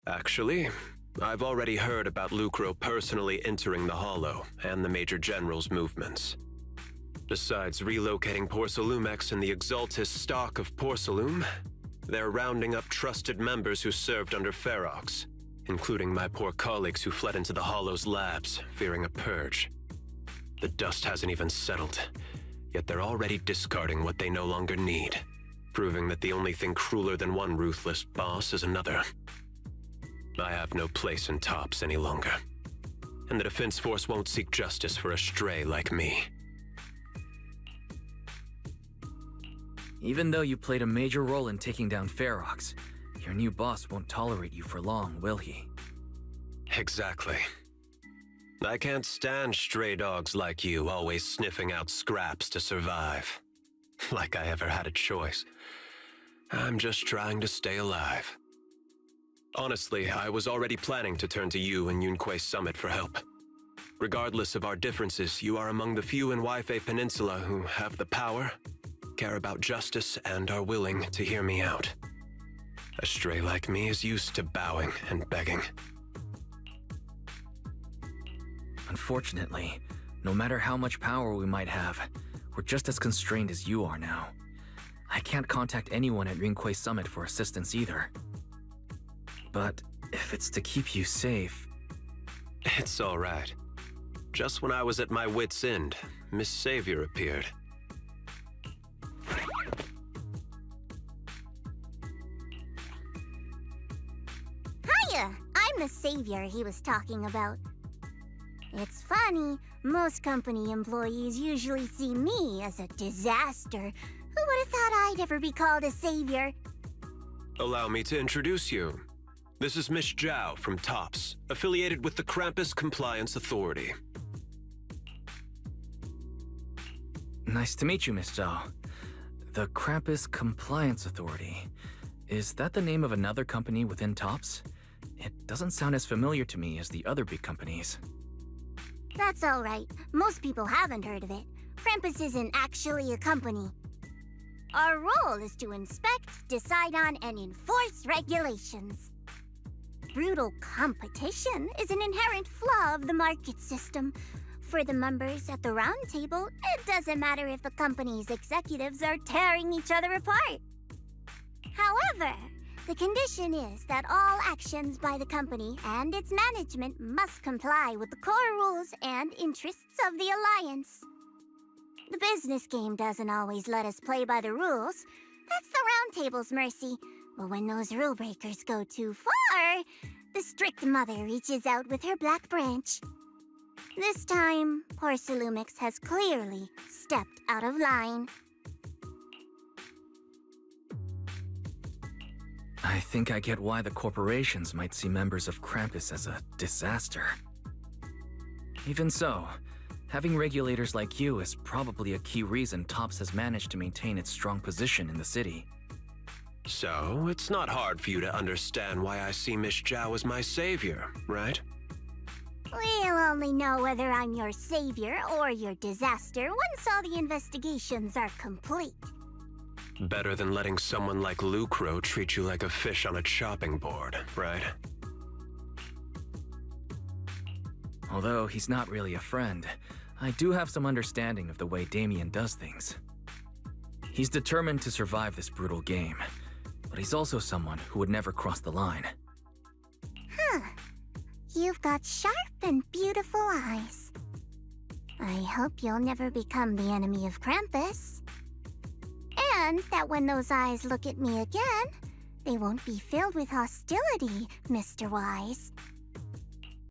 Actually, I've already heard about Lucro personally entering the Hollow and the Major General's movements. Besides relocating Porcelumex and the Exaltis stock of Porcelume, they're rounding up trusted members who served under Ferox, including my poor colleagues who fled into the Hollow's labs, fearing a purge. The dust hasn't even settled, yet they're already discarding what they no longer need, proving that the only thing crueler than one ruthless boss is another. I have no place in Tops any longer, and the Defense Force won't seek justice for a stray like me. Even though you played a major role in taking down Ferox, your new boss won't tolerate you for long, will he? Exactly. I can't stand stray dogs like you always sniffing out scraps to survive. Like I ever had a choice. I'm just trying to stay alive. Honestly, I was already planning to turn to you and Yunque Summit for help. Regardless of our differences, you are among the few in Waifei Peninsula who have the power, care about justice, and are willing to hear me out. A stray like me is used to bowing and begging. Unfortunately, no matter how much power we might have, we're just as constrained as you are now. I can't contact anyone at Yunque Summit for assistance either. But if it's to keep you safe... It's all right. Just when I was at my wit's end, Miss Savior appeared. Hiya! I'm the savior he was talking about. It's funny, most company employees usually see me as a disaster. Who would have thought I'd ever be called a savior? Allow me to introduce you. This is Miss Zhao from Tops, affiliated with the Krampus Compliance Authority. Nice to meet you, Miss Zhao. The Krampus Compliance Authority. Is that the name of another company within Tops? It doesn't sound as familiar to me as the other big companies. That's alright. Most people haven't heard of it. Krampus isn't actually a company. Our role is to inspect, decide on, and enforce regulations. Brutal competition is an inherent flaw of the market system. For the members at the round table, it doesn't matter if the company's executives are tearing each other apart. However, the condition is that all actions by the company and its management must comply with the core rules and interests of the Alliance. The business game doesn't always let us play by the rules. That's the round table's mercy. But when those rule breakers go too far, the strict mother reaches out with her black branch. This time, Porcelumix has clearly stepped out of line. I think I get why the corporations might see members of Krampus as a disaster. Even so, having regulators like you is probably a key reason Tops has managed to maintain its strong position in the city. So, it's not hard for you to understand why I see Miss Zhao as my savior, right? We'll only know whether I'm your savior or your disaster once all the investigations are complete. Better than letting someone like Lucro treat you like a fish on a chopping board, right? Although he's not really a friend, I do have some understanding of the way Damian does things. He's determined to survive this brutal game, but he's also someone who would never cross the line. Huh. You've got sharp and beautiful eyes. I hope you'll never become the enemy of Krampus. And that when those eyes look at me again, they won't be filled with hostility, Mr. Wise.